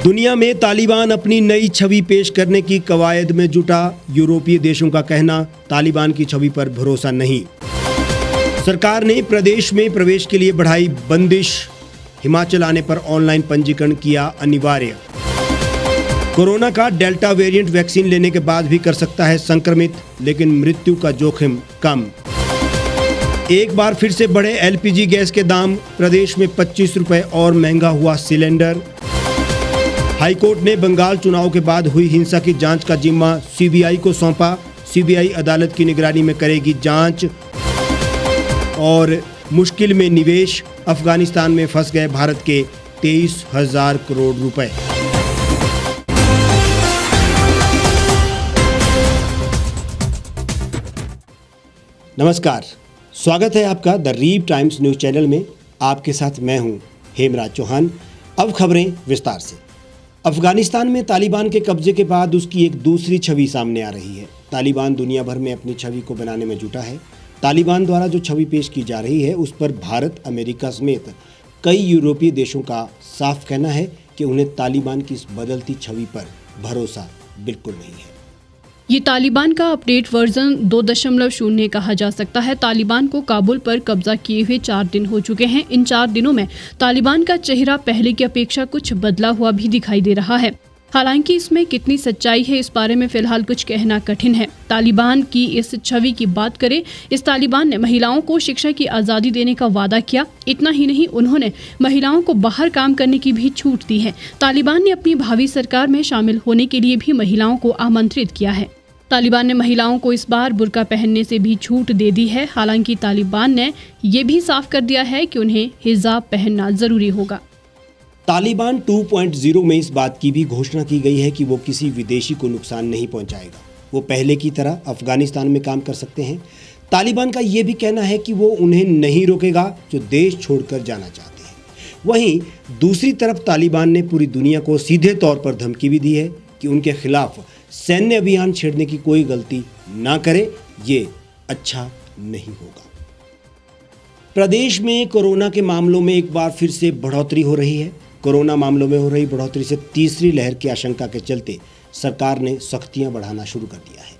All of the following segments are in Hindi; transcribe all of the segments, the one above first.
दुनिया में तालिबान अपनी नई छवि पेश करने की कवायद में जुटा। यूरोपीय देशों का कहना, तालिबान की छवि पर भरोसा नहीं। सरकार ने प्रदेश में प्रवेश के लिए बढ़ाई बंदिश। हिमाचल आने पर ऑनलाइन पंजीकरण किया अनिवार्य। कोरोना का डेल्टा वेरिएंट वैक्सीन लेने के बाद भी कर सकता है संक्रमित, लेकिन मृत्यु का जोखिम कम। एक बार फिर से बढ़े एलपीजी गैस के दाम। प्रदेश में 25 रुपए और महंगा हुआ सिलेंडर। हाईकोर्ट ने बंगाल चुनाव के बाद हुई हिंसा की जांच का जिम्मा सीबीआई को सौंपा। सीबीआई अदालत की निगरानी में करेगी जांच। और मुश्किल में निवेश, अफगानिस्तान में फंस गए भारत के 23,000 करोड़ रुपए। नमस्कार, स्वागत है आपका the reap times news channel में। आपके साथ मैं हूं हेमराज चौहान। अब खबरें विस्तार से। अफगानिस्तान में तालिबान के कब्जे के बाद उसकी एक दूसरी छवि सामने आ रही है। तालिबान दुनिया भर में अपनी छवि को बनाने में जुटा है। तालिबान द्वारा जो छवि पेश की जा रही है उस पर भारत, अमेरिका समेत कई यूरोपीय देशों का साफ कहना है कि उन्हें तालिबान की इस बदलती छवि पर भरोसा बिल्कुल नहीं है। ये तालिबान का अपडेट वर्जन 2.0 कहा जा सकता है। तालिबान को काबुल पर कब्जा किए हुए 4 दिन हो चुके हैं। इन 4 दिनों में तालिबान का चेहरा पहले की अपेक्षा कुछ बदला हुआ भी दिखाई दे रहा है। हालांकि इसमें कितनी सच्चाई है इस बारे में फिलहाल कुछ कहना कठिन है। तालिबान की इस छवि की बात करें, इस तालिबान ने महिलाओं को शिक्षा की आज़ादी देने का वादा किया। इतना ही नहीं, उन्होंने महिलाओं को बाहर काम करने की भी छूट दी है। तालिबान ने अपनी भावी सरकार में शामिल होने के लिए भी महिलाओं को आमंत्रित किया है। तालिबान ने महिलाओं को इस बार बुर्का पहनने से भी छूट दे दी है। हालांकि तालिबान ने ये भी साफ कर दिया है कि उन्हें हिजाब पहनना जरूरी होगा। तालिबान 2.0 में इस बात की भी घोषणा की गई है कि वो किसी विदेशी को नुकसान नहीं पहुंचाएगा। वो पहले की तरह अफगानिस्तान में काम कर सकते हैं। तालिबान का ये भी कहना है कि वो उन्हें नहीं रोकेगा जो देश छोड़कर जाना चाहते हैं। वहीं दूसरी तरफ तालिबान ने पूरी दुनिया को सीधे तौर पर धमकी भी दी है कि उनके खिलाफ सैन्य अभियान छेड़ने की कोई गलती ना करे, ये अच्छा नहीं होगा। प्रदेश में कोरोना के मामलों में एक बार फिर से बढ़ोतरी हो रही है। कोरोना मामलों में हो रही बढ़ोतरी से तीसरी लहर की आशंका के चलते सरकार ने सख्तियां बढ़ाना शुरू कर दिया है।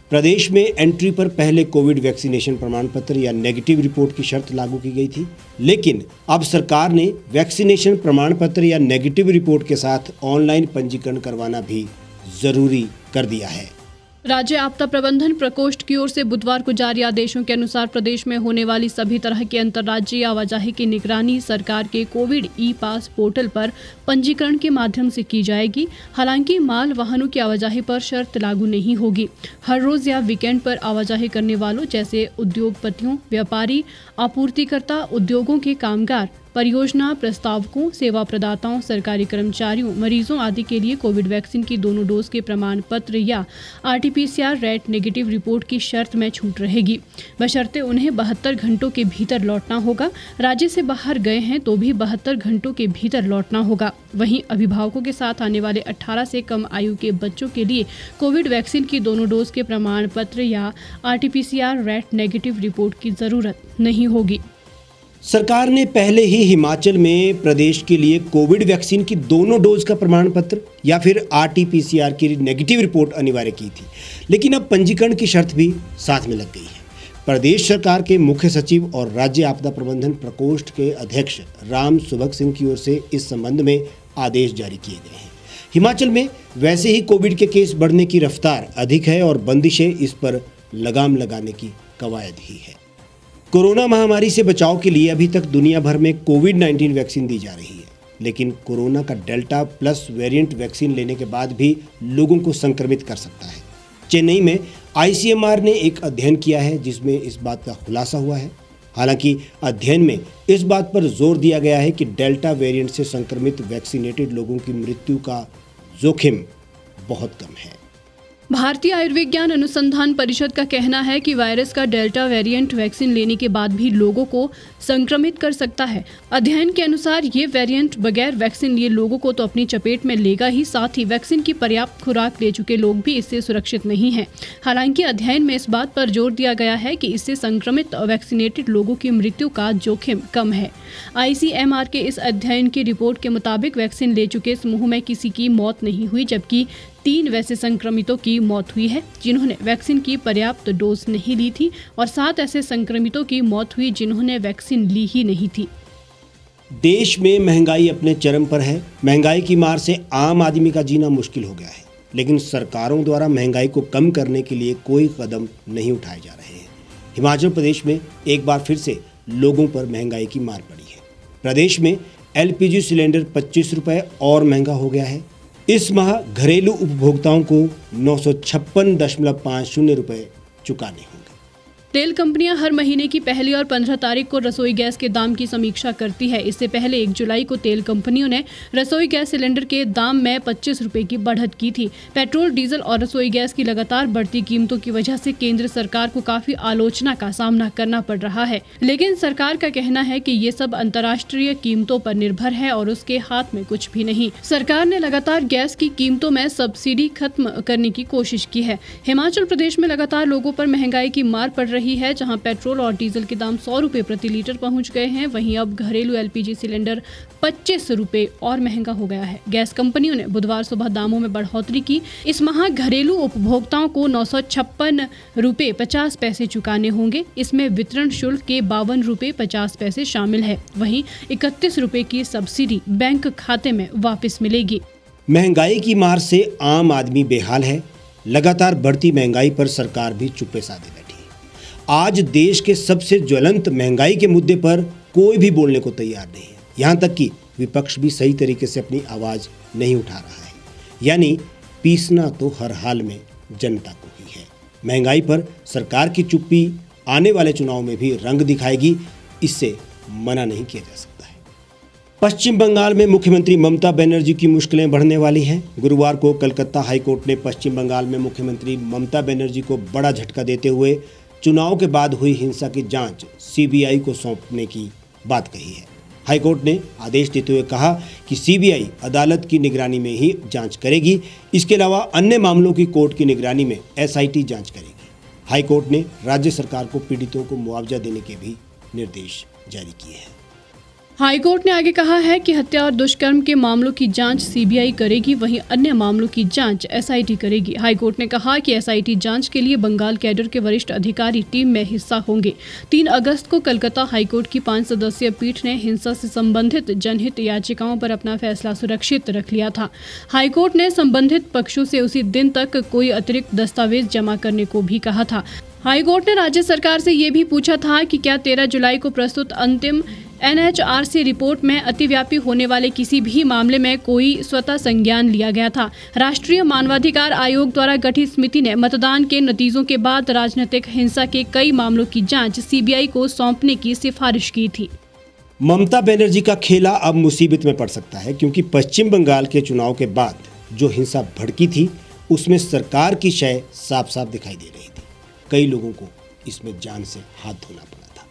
प्रदेश में एंट्री पर पहले कोविड वैक्सीनेशन प्रमाण पत्र या नेगेटिव रिपोर्ट की शर्त लागू की गई थी, लेकिन अब सरकार ने वैक्सीनेशन प्रमाण पत्र या नेगेटिव रिपोर्ट के साथ ऑनलाइन पंजीकरण करवाना भी जरूरी कर दिया है। राज्य आपदा प्रबंधन प्रकोष्ठ की ओर से बुधवार को जारी आदेशों के अनुसार प्रदेश में होने वाली सभी तरह की अंतर्राज्यीय आवाजाही की निगरानी सरकार के कोविड ई पास पोर्टल पर पंजीकरण के माध्यम से की जाएगी। हालांकि माल वाहनों की आवाजाही पर शर्त लागू नहीं होगी। हर रोज या वीकेंड पर आवाजाही करने वालों जैसे उद्योगपतियों, व्यापारी, आपूर्तिकर्ता, उद्योगों के कामगार, परियोजना प्रस्तावकों, सेवा प्रदाताओं, सरकारी कर्मचारियों, मरीजों आदि के लिए कोविड वैक्सीन की दोनों डोज के प्रमाण पत्र या आरटीपीसीआर रैट नेगेटिव रिपोर्ट की शर्त में छूट रहेगी। बशर्ते उन्हें 72 घंटों के भीतर लौटना होगा। राज्य से बाहर गए हैं तो भी 72 घंटों के भीतर लौटना होगा। वहीं अभिभावकों के साथ आने वाले 18 से कम आयु के बच्चों के लिए कोविड वैक्सीन की दोनों डोज के प्रमाण पत्र या आरटीपीसीआर रैट नेगेटिव रिपोर्ट की जरूरत नहीं होगी। सरकार ने पहले ही हिमाचल में प्रदेश के लिए कोविड वैक्सीन की दोनों डोज का प्रमाण पत्र या फिर आरटीपीसीआर की नेगेटिव रिपोर्ट अनिवार्य की थी, लेकिन अब पंजीकरण की शर्त भी साथ में लग गई है। प्रदेश सरकार के मुख्य सचिव और राज्य आपदा प्रबंधन प्रकोष्ठ के अध्यक्ष राम सुभग सिंह की ओर से इस संबंध में आदेश जारी किए गए हैं। हिमाचल में वैसे ही कोविड के केस बढ़ने की रफ्तार अधिक है और बंदिशें इस पर लगाम लगाने की कवायद ही है। कोरोना महामारी से बचाव के लिए अभी तक दुनिया भर में कोविड-19 वैक्सीन दी जा रही है, लेकिन कोरोना का डेल्टा प्लस वेरिएंट वैक्सीन लेने के बाद भी लोगों को संक्रमित कर सकता है। चेन्नई में आईसीएमआर ने एक अध्ययन किया है जिसमें इस बात का खुलासा हुआ है। हालांकि अध्ययन में इस बात पर जोर दिया गया है कि डेल्टा वेरिएंट से संक्रमित वैक्सीनेटेड लोगों की मृत्यु का जोखिम बहुत कम है। भारतीय आयुर्विज्ञान अनुसंधान परिषद का कहना है कि वायरस का डेल्टा वेरिएंट वैक्सीन लेने के बाद भी लोगों को संक्रमित कर सकता है। अध्ययन के अनुसार ये वेरिएंट बगैर वैक्सीन लिए लोगों को तो अपनी चपेट में लेगा ही, साथ ही वैक्सीन की पर्याप्त खुराक ले चुके लोग भी इससे सुरक्षित नहीं हैं। हालांकि अध्ययन में इस बात पर जोर दिया गया है कि इससे संक्रमित वैक्सीनेटेड लोगों की मृत्यु का जोखिम कम है। ICMR के इस अध्ययन की रिपोर्ट के मुताबिक वैक्सीन ले चुके समूह में किसी की मौत नहीं हुई, जबकि 3 वैसे संक्रमितों की मौत हुई है जिन्होंने वैक्सीन की पर्याप्त डोज नहीं ली थी और 7 ऐसे संक्रमितों की मौत हुई जिन्होंने वैक्सीन ली ही नहीं थी। देश में महंगाई अपने चरम पर है। महंगाई की मार से आम आदमी का जीना मुश्किल हो गया है, लेकिन सरकारों द्वारा महंगाई को कम करने के लिए कोई कदम नहीं उठाए जा रहे हैं। हिमाचल प्रदेश में एक बार फिर से लोगों पर महंगाई की मार पड़ी है। प्रदेश में LPG सिलेंडर 25 रुपये और महंगा हो गया है। इस माह घरेलू उपभोक्ताओं को 956.50 रुपये चुकाने होंगे। तेल कंपनियां हर महीने की पहली और 15 तारीख को रसोई गैस के दाम की समीक्षा करती है। इससे पहले 1 जुलाई को तेल कंपनियों ने रसोई गैस सिलेंडर के दाम में 25 रुपये की बढ़त की थी। पेट्रोल, डीजल और रसोई गैस की लगातार बढ़ती कीमतों की वजह से केंद्र सरकार को काफी आलोचना का सामना करना पड़ रहा है, लेकिन सरकार का कहना है कि ये सब अंतर्राष्ट्रीय कीमतों पर निर्भर है और उसके हाथ में कुछ भी नहीं। सरकार ने लगातार गैस की कीमतों में सब्सिडी खत्म करने की कोशिश की है। हिमाचल प्रदेश में लगातार लोगों पर महंगाई की मार पड़ रही है। जहां पेट्रोल और डीजल के दाम 100 रुपये प्रति लीटर पहुंच गए हैं, वहीं अब घरेलू LPG सिलेंडर 25 रुपये और महंगा हो गया है। गैस कंपनियों ने बुधवार सुबह दामों में बढ़ोतरी की। इस माह घरेलू उपभोक्ताओं को 956 रुपये 50 पैसे चुकाने होंगे। इसमें वितरण शुल्क के 52 रुपये 50 पैसे शामिल है। वहीं 31 रुपये की सब्सिडी बैंक खाते में वापस मिलेगी। महंगाई की मार से आम आदमी बेहाल है। लगातार बढ़ती महंगाई पर सरकार भी चुप्पे साधे बैठी है। आज देश के सबसे ज्वलंत महंगाई के मुद्दे पर कोई भी बोलने को तैयार नहीं है। यहाँ तक कि विपक्ष भी सही तरीके से अपनी आवाज़ नहीं उठा रहा है। यानी पीसना तो हर हाल में जनता को ही है। महंगाई पर सरकार की चुप्पी आने वाले चुनाव में भी रंग दिखाएगी, इससे मना नहीं किया जा सकता है। पश्चिम बंगाल में मुख्यमंत्री ममता बनर्जी की मुश्किलें बढ़ने वाली हैं। गुरुवार को कलकत्ता हाईकोर्ट ने पश्चिम बंगाल में मुख्यमंत्री ममता बनर्जी को बड़ा झटका देते हुए चुनाव के बाद हुई हिंसा की जांच CBI को सौंपने की बात कही है। हाईकोर्ट ने आदेश देते हुए कहा कि CBI अदालत की निगरानी में ही जांच करेगी। इसके अलावा अन्य मामलों की कोर्ट की निगरानी में SIT जांच करेगी। हाईकोर्ट ने राज्य सरकार को पीड़ितों को मुआवजा देने के भी निर्देश जारी किए हैं। हाईकोर्ट ने आगे कहा है कि हत्या और दुष्कर्म के मामलों की जांच CBI करेगी, वहीं अन्य मामलों की जांच SIT करेगी। हाईकोर्ट ने कहा कि SIT जांच के लिए बंगाल कैडर के वरिष्ठ अधिकारी टीम में हिस्सा होंगे। 3 अगस्त को कलकत्ता हाईकोर्ट की 5 सदस्यीय पीठ ने हिंसा से संबंधित जनहित याचिकाओं पर अपना फैसला सुरक्षित रख लिया था। हाईकोर्ट ने संबंधित पक्षों से उसी दिन तक कोई अतिरिक्त दस्तावेज जमा करने को भी कहा था। हाईकोर्ट ने राज्य सरकार से ये भी पूछा था कि क्या 13 जुलाई को प्रस्तुत अंतिम NHRC रिपोर्ट में अतिव्यापी होने वाले किसी भी मामले में कोई स्वतः संज्ञान लिया गया था। राष्ट्रीय मानवाधिकार आयोग द्वारा गठित समिति ने मतदान के नतीजों के बाद राजनीतिक हिंसा के कई मामलों की जांच CBI को सौंपने की सिफारिश की थी। ममता बनर्जी का खेला अब मुसीबत में पड़ सकता है, क्योंकि पश्चिम बंगाल के चुनाव के बाद जो हिंसा भड़की थी उसमें सरकार की शय साफ साफ दिखाई दे रही थी। कई लोगों को इसमें जान से हाथ धोना पड़ा था।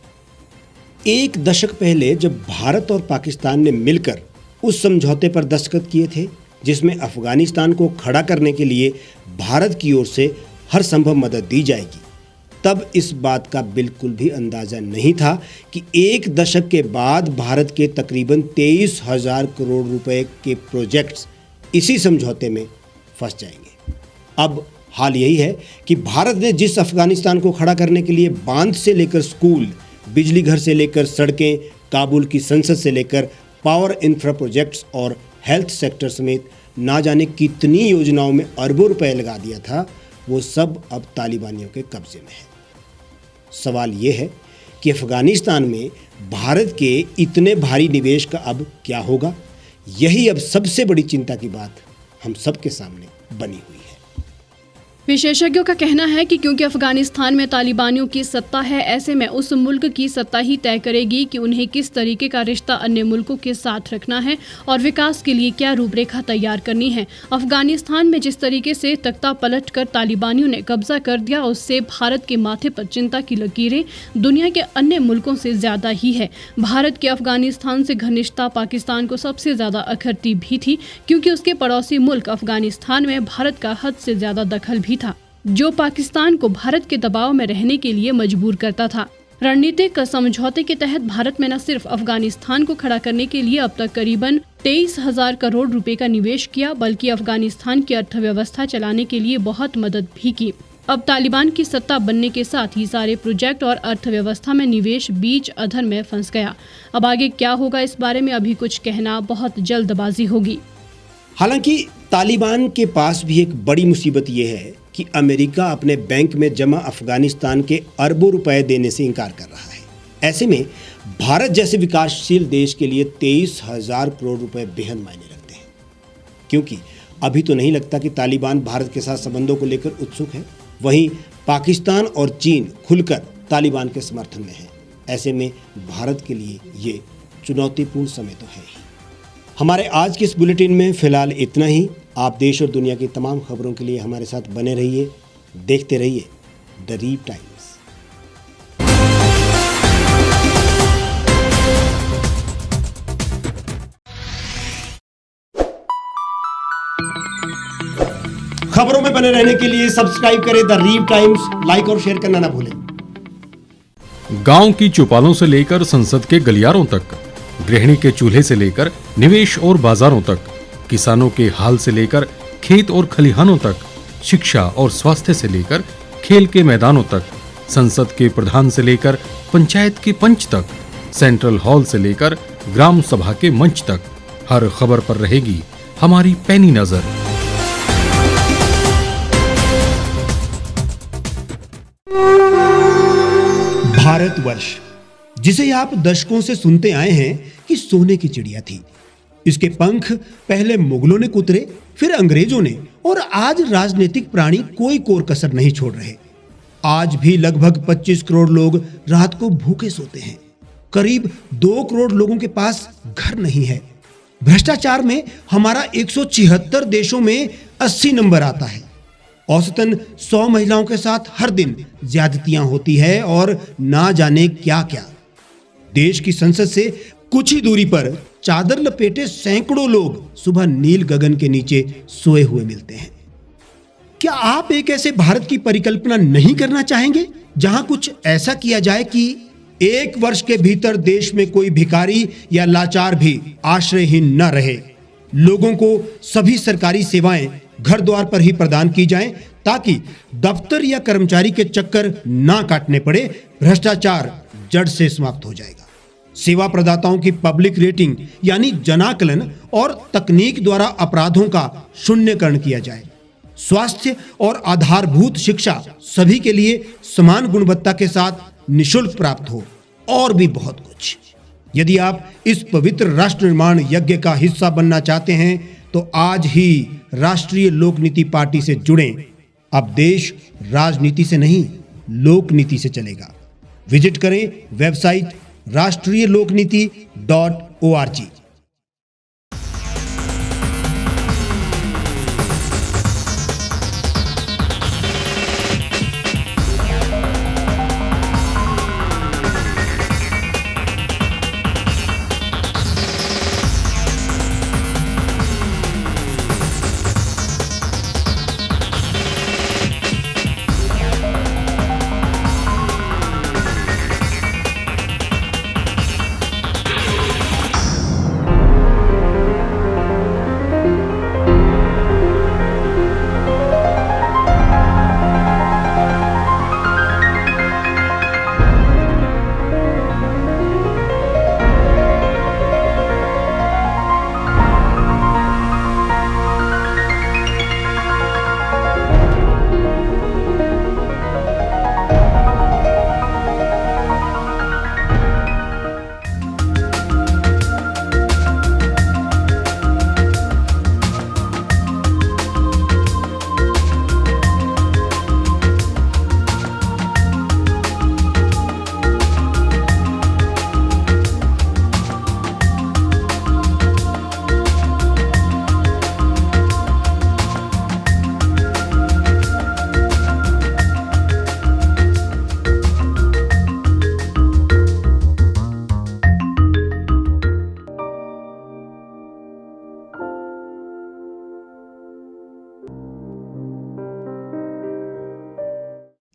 1 दशक पहले जब भारत और पाकिस्तान ने मिलकर उस समझौते पर दस्तखत किए थे जिसमें अफगानिस्तान को खड़ा करने के लिए भारत की ओर से हर संभव मदद दी जाएगी, तब इस बात का बिल्कुल भी अंदाजा नहीं था कि 1 दशक के बाद भारत के तकरीबन 23,000 करोड़ रुपए के प्रोजेक्ट्स इसी समझौते में फंस जाएंगे। अब हाल यही है कि भारत ने जिस अफगानिस्तान को खड़ा करने के लिए बांध से लेकर स्कूल, बिजली घर से लेकर सड़कें, काबुल की संसद से लेकर पावर इंफ्रा प्रोजेक्ट्स और हेल्थ सेक्टर समेत ना जाने कितनी योजनाओं में अरबों रुपए लगा दिया था, वो सब अब तालिबानियों के कब्जे में है। सवाल ये है कि अफगानिस्तान में भारत के इतने भारी निवेश का अब क्या होगा? यही अब सबसे बड़ी चिंता की बात हम सबके सामने बनी हुई है। विशेषज्ञों का कहना है कि क्योंकि अफगानिस्तान में तालिबानियों की सत्ता है, ऐसे में उस मुल्क की सत्ता ही तय करेगी कि उन्हें किस तरीके का रिश्ता अन्य मुल्कों के साथ रखना है और विकास के लिए क्या रूपरेखा तैयार करनी है। अफगानिस्तान में जिस तरीके से तख्ता पलट कर तालिबानियों ने कब्जा कर दिया, उससे भारत के माथे पर चिंता की लकीरें दुनिया के अन्य मुल्कों से ज्यादा ही है। भारत की अफगानिस्तान से घनिष्ठता पाकिस्तान को सबसे ज्यादा अखरती भी थी, क्योंकि उसके पड़ोसी मुल्क अफगानिस्तान में भारत का हद से ज्यादा दखल भी था, जो पाकिस्तान को भारत के दबाव में रहने के लिए मजबूर करता था। रणनीतिक समझौते के तहत भारत में न सिर्फ अफगानिस्तान को खड़ा करने के लिए अब तक करीबन 23,000 करोड़ रुपए का निवेश किया, बल्कि अफगानिस्तान की अर्थव्यवस्था चलाने के लिए बहुत मदद भी की। अब तालिबान की सत्ता बनने के साथ ही सारे प्रोजेक्ट और अर्थव्यवस्था में निवेश बीच अधर में फंस गया। अब आगे क्या होगा, इस बारे में अभी कुछ कहना बहुत जल्दबाजी होगी। हालांकि तालिबान के पास भी एक बड़ी मुसीबत ये है कि अमेरिका अपने बैंक में जमा अफगानिस्तान के अरबों रुपए देने से इनकार कर रहा है। ऐसे में भारत जैसे विकासशील देश के लिए 23,000 करोड़ रुपए बेहद मायने रखते हैं, क्योंकि अभी तो नहीं लगता कि तालिबान भारत के साथ संबंधों को लेकर उत्सुक है। वहीं पाकिस्तान और चीन खुलकर तालिबान के समर्थन में है। ऐसे में भारत के लिए ये चुनौतीपूर्ण समय तो है ही। हमारे आज के इस बुलेटिन में फिलहाल इतना ही। आप देश और दुनिया की तमाम खबरों के लिए हमारे साथ बने रहिए, देखते रहिए द रीप टाइम्स। खबरों में बने रहने के लिए सब्सक्राइब करें द रीप टाइम्स, लाइक और शेयर करना ना भूलें। गांव की चौपालों से लेकर संसद के गलियारों तक, गृहिणी के चूल्हे से लेकर निवेश और बाजारों तक, किसानों के हाल से लेकर खेत और खलिहानों तक, शिक्षा और स्वास्थ्य से लेकर खेल के मैदानों तक, संसद के प्रधान से लेकर पंचायत के पंच तक, सेंट्रल हॉल से लेकर ग्राम सभा के मंच तक, हर खबर पर रहेगी हमारी पैनी नजर। भारतवर्ष, जिसे आप दशकों से सुनते आए हैं कि सोने की चिड़िया थी। इसके पंख पहले मुगलों ने कुतरे, फिर अंग्रेजों ने, और आज राजनीतिक प्राणी कोई कोर कसर नहीं छोड़ रहे। आज भी लगभग 25 करोड़ लोग रात को भूखे सोते हैं। करीब 2 करोड़ लोगों के पास घर नहीं है। भ्रष्टाचार में हमारा 176 देशों में 80 नंबर आता है। औसतन 100 महिलाओं के साथ हर दिन ज्यादतियां होती है और ना जाने क्या क्या। देश की संसद से कुछ ही दूरी पर चादर लपेटे सैकड़ों लोग सुबह नील गगन के नीचे सोए हुए मिलते हैं। क्या आप एक ऐसे भारत की परिकल्पना नहीं करना चाहेंगे जहां कुछ ऐसा किया जाए कि 1 वर्ष के भीतर देश में कोई भिखारी या लाचार भी आश्रयहीन न रहे? लोगों को सभी सरकारी सेवाएं घर द्वार पर ही प्रदान की जाएं, ताकि दफ्तर या कर्मचारी के चक्कर ना काटने पड़े। भ्रष्टाचार जड़ से समाप्त हो जाएगा। सेवा प्रदाताओं की पब्लिक रेटिंग यानी जनाकलन और तकनीक द्वारा अपराधों का शून्यकरण किया जाए। स्वास्थ्य और आधारभूत शिक्षा सभी के लिए समान गुणवत्ता के साथ निशुल्क प्राप्त हो, और भी बहुत कुछ। यदि आप इस पवित्र राष्ट्र निर्माण यज्ञ का हिस्सा बनना चाहते हैं तो आज ही राष्ट्रीय लोक नीति पार्टी से जुड़ें। अब देश राजनीति से नहीं, लोक नीति से चलेगा। विजिट करें वेबसाइट rashtriyalokniti.org।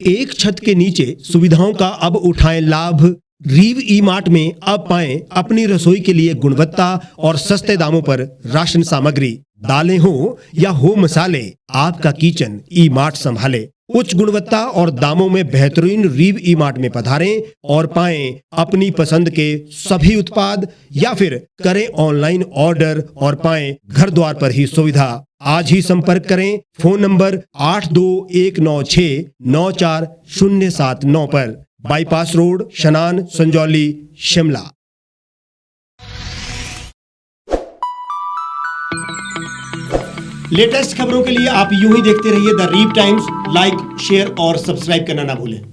एक छत के नीचे सुविधाओं का अब उठाएं लाभ। रीव ई मार्ट में अब पाएं अपनी रसोई के लिए गुणवत्ता और सस्ते दामों पर राशन सामग्री। दालें हो या हो मसाले, आपका किचन ई मार्ट संभाले। उच्च गुणवत्ता और दामों में बेहतरीन रीव ई मार्ट में पधारें और पाएं अपनी पसंद के सभी उत्पाद, या फिर करें ऑनलाइन ऑर्डर और पाएं घर द्वार पर ही सुविधा। आज ही संपर्क करें फोन नंबर 8219694079 पर, बाईपास रोड, शनान, संजौली, शिमला। लेटेस्ट खबरों के लिए आप यूं ही देखते रहिए द रीव टाइम्स। लाइक, शेयर और सब्सक्राइब करना ना भूलें।